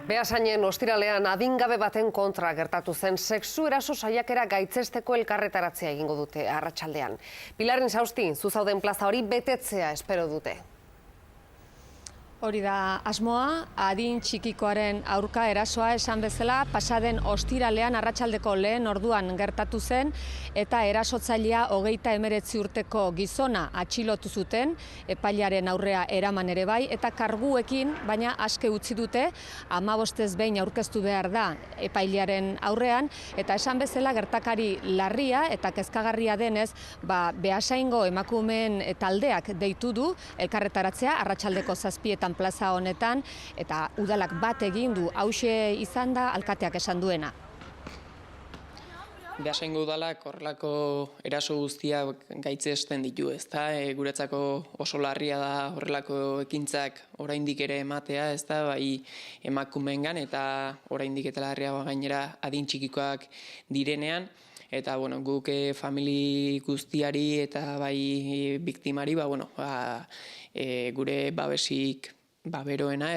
Beasainen ostiralean adingabe baten kontra gertatu zen sexu eraso saiakera gaitzesteko elkarretaratzea egingo dute arratsaldean. Pilaren Sausti, zuzauden plaza hori betetzea espero dute. Hori da asmoa, adin txikikoaren aurka erasoa esan bezala pasaden ostiralean arratsaldeko lehen orduan gertatu zen eta erasotzailea 39 urteko gizona atxilotu zuten, epailaren aurrea eraman ere bai, eta karguekin, baina aske utzi dute, 15 behin aurkeztu behar da epailearen aurrean, eta esan bezala gertakari larria eta kezkagarria denez, Beasaingo emakumeen taldeak deitu du elkarretaratzea arratsaldeko 7 plaza honetan, eta udalak bat egin du, hauxe izan da alkateak esan duena. Beasaingo udalak horrelako eraso guztiak gaitzesten ditu, ezta? Guretzako oso larria da horrelako ekintzak oraindik ere ematea, ezta? Bai emakumeengan eta oraindik eta larria gainera adin txikikoak direnean. Eta guk famili guztiari eta bai biktimari gure babesik beroena.